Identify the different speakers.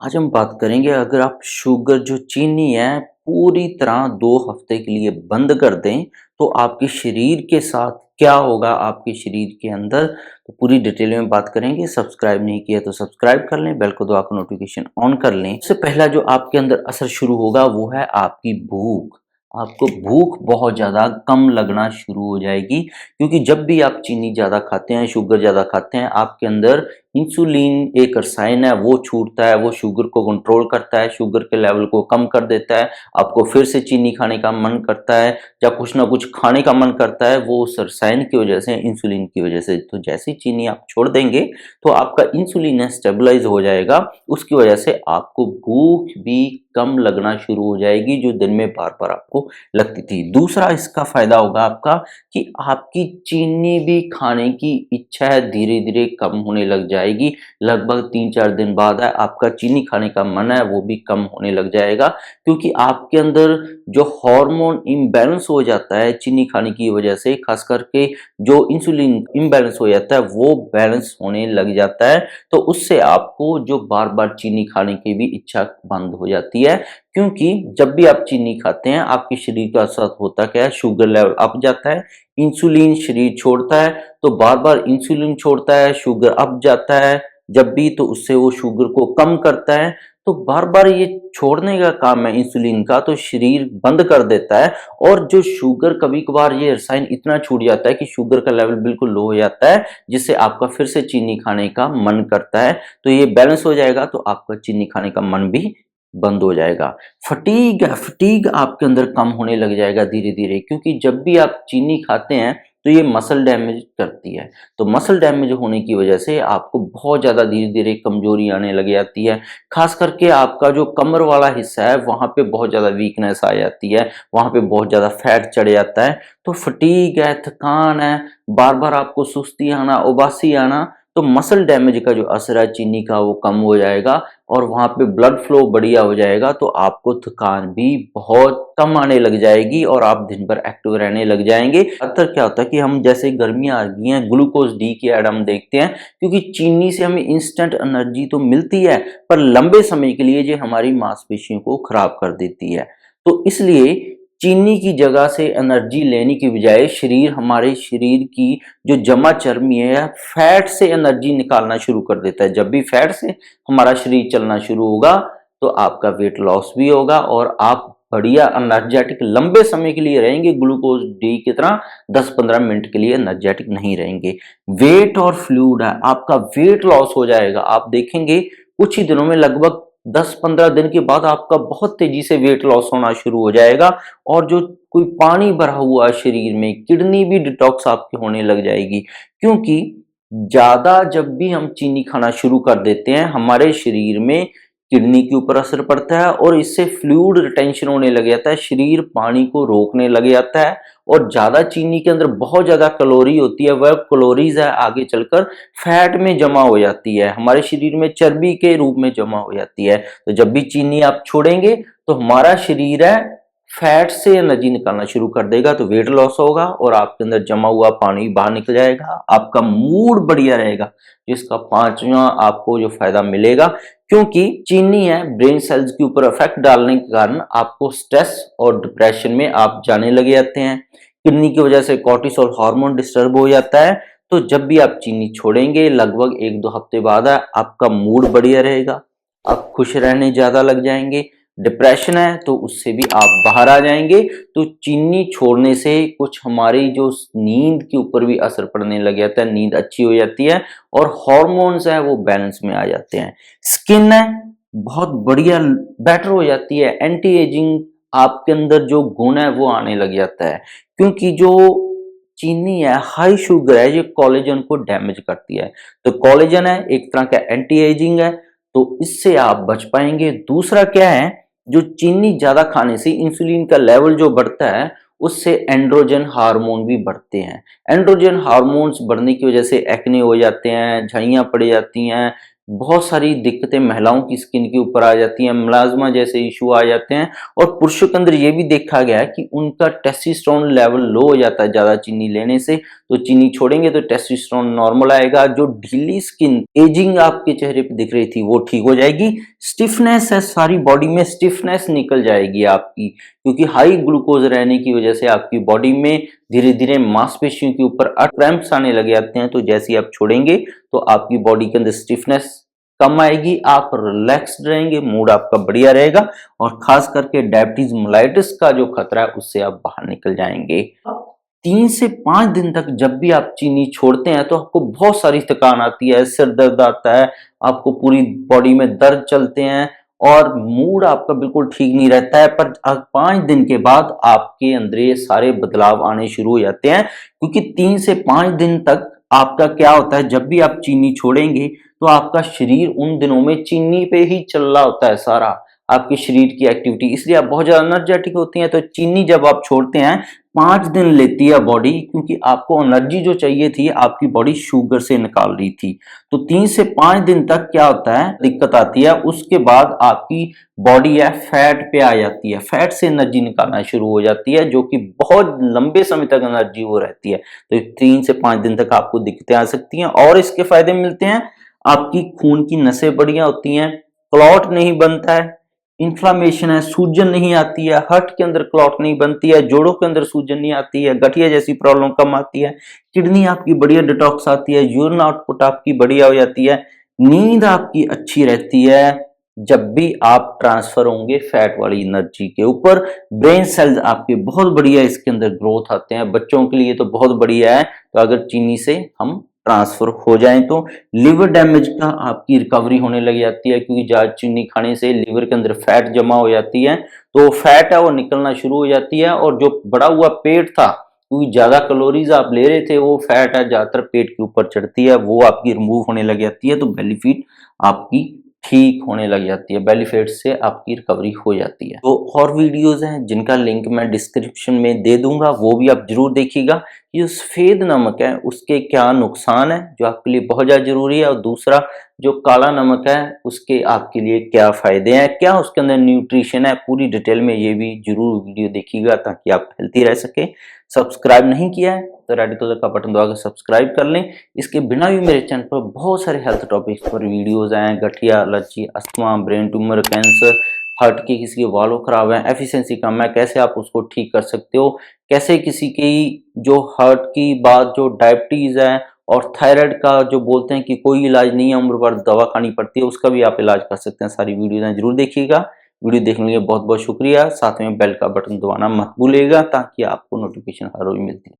Speaker 1: आज हम बात करेंगे अगर आप शुगर जो चीनी है पूरी तरह 2 हफ्ते के लिए बंद कर दें, तो आपके शरीर के साथ क्या होगा आपके शरीर के अंदर? तो पूरी डिटेल में बात करेंगे। सब्सक्राइब नहीं किया तो सब्सक्राइब कर लें, बेल को दबाकर नोटिफिकेशन ऑन कर लें। सबसे पहला जो आपके अंदर असर शुरू होगा वो है आपकी भूख। आपको भूख बहुत ज़्यादा कम लगना शुरू हो जाएगी क्योंकि जब भी आप चीनी ज़्यादा खाते हैं, शुगर ज़्यादा खाते हैं, आपके अंदर इंसुलिन एक रसायन है वो छूटता है, वो शुगर को कंट्रोल करता है, शुगर के लेवल को कम कर देता है। आपको फिर से चीनी खाने का मन करता है या कुछ ना कुछ खाने का मन करता है, वो उस रसायन की वजह से, इंसुलिन की वजह से। तो जैसे ही चीनी आप छोड़ देंगे तो आपका इंसुलिन है स्टेबलाइज हो जाएगा, उसकी वजह से आपको भूख भी कम लगना शुरू हो जाएगी जो दिन में बार बार आपको लगती थी। दूसरा इसका फायदा होगा आपका कि आपकी चीनी भी खाने की इच्छा है धीरे धीरे कम होने लग जाएगी। लगभग 3-4 दिन बाद है आपका चीनी खाने का मन है वो भी कम होने लग जाएगा क्योंकि आपके अंदर जो हार्मोन इम्बैलेंस हो जाता है चीनी खाने की वजह से, खास करके जो इंसुलिन इम्बैलेंस हो जाता है वो बैलेंस होने लग जाता है। तो उससे आपको जो बार बार चीनी खाने की भी इच्छा बंद हो जाती है क्योंकि जब भी आप चीनी खाते हैं आपके शरीर का साथ होता क्या है, शुगर लेवल अप जाता है, इंसुलिन शरीर छोड़ता है, तो बार बार इंसुलिन छोड़ता है, शुगर अप जाता है जब भी, तो उससे वो शुगर को कम करता है। तो बार बार ये छोड़ने का काम है इंसुलिन का, तो शरीर बंद कर देता है। और जो शुगर कभी कभार ये रसायन इतना छूट जाता है कि शुगर का लेवल बिल्कुल लो हो जाता है, जिससे आपका फिर से चीनी खाने का मन करता है। तो ये बैलेंस हो जाएगा तो आपका चीनी खाने का मन भी बंद हो जाएगा। फटीग आपके अंदर कम होने लग जाएगा धीरे धीरे, क्योंकि जब भी आप चीनी खाते हैं तो ये मसल डैमेज करती है। तो मसल डैमेज होने की वजह से आपको बहुत ज्यादा धीरे धीरे कमजोरी आने लग जाती है। खास करके आपका जो कमर वाला हिस्सा है वहां पे बहुत ज्यादा वीकनेस आ जाती है, वहां पे बहुत ज्यादा फैट चढ़ जाता है। तो फटीग है, थकान है, बार बार आपको सुस्ती आना, उबासी आना, तो मसल डैमेज का जो असर है चीनी का वो कम हो जाएगा और वहां पे ब्लड फ्लो बढ़िया हो जाएगा। तो आपको थकान भी बहुत कम आने लग जाएगी और आप दिन भर एक्टिव रहने लग जाएंगे। अक्सर क्या होता है कि हम जैसे गर्मियां आ गई हैं, ग्लूकोज डी की ऐड हम देखते हैं क्योंकि चीनी से हमें इंस्टेंट एनर्जी तो मिलती है पर लंबे समय के लिए ये हमारी मांसपेशियों को खराब कर देती है। तो इसलिए चीनी की जगह से एनर्जी लेने की बजाय हमारे शरीर की जो जमा चर्बी है, फैट से एनर्जी निकालना शुरू कर देता है। जब भी फैट से हमारा शरीर चलना शुरू होगा तो आपका वेट लॉस भी होगा और आप बढ़िया एनर्जेटिक लंबे समय के लिए रहेंगे। ग्लूकोज डी की तरह 10-15 मिनट के लिए एनर्जेटिक नहीं रहेंगे। वेट और फ्लूइड है, आपका वेट लॉस हो जाएगा। आप देखेंगे कुछ ही दिनों में, लगभग 10-15 दिन के बाद आपका बहुत तेजी से वेट लॉस होना शुरू हो जाएगा। और जो कोई पानी भरा हुआ शरीर में, किडनी भी डिटॉक्स आपकी होने लग जाएगी क्योंकि ज्यादा जब भी हम चीनी खाना शुरू कर देते हैं हमारे शरीर में किडनी के ऊपर असर पड़ता है और इससे फ्लूइड रिटेंशन होने लग जाता है, शरीर पानी को रोकने लग जाता है। और ज्यादा चीनी के अंदर बहुत ज्यादा कैलोरी होती है, वह कैलोरीज है आगे चलकर फैट में जमा हो जाती है, हमारे शरीर में चर्बी के रूप में जमा हो जाती है। तो जब भी चीनी आप छोड़ेंगे तो हमारा शरीर है फैट से एनर्जी निकालना शुरू कर देगा, तो वेट लॉस होगा और आपके अंदर जमा हुआ पानी बाहर निकल जाएगा, आपका मूड बढ़िया रहेगा। जिसका पांचवा आपको जो फायदा मिलेगा, क्योंकि चीनी है ब्रेन सेल्स के ऊपर इफेक्ट डालने के कारण आपको स्ट्रेस और डिप्रेशन में आप जाने लगे जाते हैं। किडनी की वजह से कॉर्टिसोल हार्मोन डिस्टर्ब हो जाता है। तो जब भी आप चीनी छोड़ेंगे लगभग 1-2 हफ्ते बाद आपका मूड बढ़िया रहेगा, आप खुश रहने ज्यादा लग जाएंगे। डिप्रेशन है तो उससे भी आप बाहर आ जाएंगे। तो चीनी छोड़ने से कुछ हमारी जो नींद के ऊपर भी असर पड़ने लग जाता है, नींद अच्छी हो जाती है और हॉर्मोन्स है वो बैलेंस में आ जाते हैं। स्किन है बहुत बढ़िया बेटर हो जाती है, एंटी एजिंग आपके अंदर जो गुण है वो आने लग जाता है क्योंकि जो चीनी है हाई शुगर है, ये कोलेजन को डैमेज करती है। तो कोलेजन है एक तरह का एंटी एजिंग है, तो इससे आप बच पाएंगे। दूसरा क्या है, जो चीनी ज्यादा खाने से इंसुलिन का लेवल जो बढ़ता है उससे एंड्रोजन हार्मोन भी बढ़ते हैं। एंड्रोजन हार्मोन्स बढ़ने की वजह से एक्ने हो जाते हैं, झाइयां पड़ जाती हैं, बहुत सारी दिक्कतें महिलाओं की स्किन के ऊपर आ जाती हैं, मेलाज्मा जैसे इशू आ जाते हैं। और पुरुषों के अंदर ये भी देखा गया है कि उनका टेस्टोस्टेरोन लेवल लो हो जाता है ज्यादा चीनी लेने से। तो चीनी छोड़ेंगे तो टेस्टोस्टेरोन नॉर्मल आएगा, जो ढीली स्किन, एजिंग आपके चेहरे पे दिख रही थी वो ठीक हो जाएगी, स्टिफनेस है सारी बॉडी में, स्टिफनेस निकल जाएगी आपकी, क्योंकि हाई ग्लूकोज रहने की वजह से आपकी बॉडी में धीरे धीरे मांसपेशियों के ऊपर क्रैम्प्स आने लग जाते हैं। तो जैसे ही आप छोड़ेंगे तो आपकी बॉडी के अंदर स्टिफनेस कम आएगी, आप रिलैक्स्ड रहेंगे, मूड आपका बढ़िया रहेगा और खास करके डायबिटीज मेलाइटिस का जो खतरा है उससे आप बाहर निकल जाएंगे। 3 से 5 दिन तक जब भी आप चीनी छोड़ते हैं तो आपको बहुत सारी थकान आती है, सिर दर्द आता है, आपको पूरी बॉडी में दर्द चलते हैं और मूड आपका बिल्कुल ठीक नहीं रहता है। पर 5 दिन के बाद आपके अंदर ये सारे बदलाव आने शुरू हो जाते हैं, क्योंकि 3 से 5 दिन तक आपका क्या होता है, जब भी आप चीनी छोड़ेंगे तो आपका शरीर उन दिनों में चीनी पे ही चल रहा होता है सारा, आपके शरीर की एक्टिविटी, इसलिए आप बहुत ज्यादा एनर्जेटिक होती हैं। तो चीनी जब आप छोड़ते हैं 5 दिन लेती है बॉडी, क्योंकि आपको एनर्जी जो चाहिए थी आपकी बॉडी शुगर से निकाल रही थी। तो 3 से 5 दिन तक क्या होता है, दिक्कत आती है। उसके बाद आपकी बॉडी है फैट पे आ जाती है, फैट से एनर्जी निकालना शुरू हो जाती है, जो कि बहुत लंबे समय तक एनर्जी वो रहती है। तो 3 से 5 दिन तक आपको दिक्कतें आ सकती हैं। और इसके फायदे मिलते हैं, आपकी खून की नसें बढ़िया होती हैं, क्लॉट नहीं बनता है, इन्फ्लामेशन है, सूजन नहीं आती है, हार्ट के अंदर क्लॉट नहीं बनती है, जोड़ों के अंदर सूजन नहीं आती है, गठिया जैसी प्रॉब्लम कम आती है, किडनी आपकी बढ़िया डिटॉक्स आती है, यूरिन आउटपुट आपकी बढ़िया हो जाती है, नींद आपकी अच्छी रहती है। जब भी आप ट्रांसफर होंगे फैट वाली एनर्जी के ऊपर, ब्रेन सेल्स आपके बहुत बढ़िया इसके अंदर ग्रोथ आते हैं, बच्चों के लिए तो बहुत बढ़िया है। तो अगर चीनी से हम ट्रांसफर हो जाए तो लिवर डैमेज का आपकी रिकवरी होने लग जाती है, क्योंकि ज्यादा चीनी खाने से लिवर के अंदर फैट जमा हो जाती है, तो फैट है वो निकलना शुरू हो जाती है, और जो बड़ा हुआ पेट था, क्योंकि ज्यादा कैलोरीज आप ले रहे थे, वो फैट है ज्यादातर पेट के ऊपर चढ़ती है, वो आपकी रिमूव होने लग जाती है, तो बेली फैट आपकी ठीक होने लग जाती है, बेली फैट से आपकी रिकवरी हो जाती है। तो और वीडियोस हैं जिनका लिंक मैं डिस्क्रिप्शन में दे दूंगा, वो भी आप जरूर देखिएगा। ये सफेद नमक है उसके क्या नुकसान है जो आपके लिए बहुत ज्यादा जरूरी है, और दूसरा जो काला नमक है उसके आपके लिए क्या फायदे हैं, क्या उसके अंदर न्यूट्रिशन है, पूरी डिटेल में ये भी जरूर वीडियो देखिएगा ताकि आप हेल्थी रह सके। सब्सक्राइब नहीं किया है तो रेड कलर का बटन दबाकर सब्सक्राइब कर लें। इसके बिना भी मेरे चैनल पर बहुत सारे हेल्थ टॉपिक्स पर वीडियोस हैं, गठिया, allergy, asthma, brain tumour, cancer, heart के किसी के वाल्व खराब है, एफिशिएंसी कम है, कैसे आप उसको ठीक कर सकते हो, कैसे किसी की जो हार्ट की बात, जो डायबिटीज है और थायराइड का जो बोलते हैं कि कोई इलाज नहीं है, उम्र भर दवा खानी पड़ती है, उसका भी आप इलाज कर सकते हैं। सारी वीडियोज हैं जरूर देखिएगा। वीडियो देखने के लिए बहुत बहुत शुक्रिया। साथ में बेल का बटन दबाना मत भूलिएगा ताकि आपको नोटिफिकेशन हर रोज मिलती है।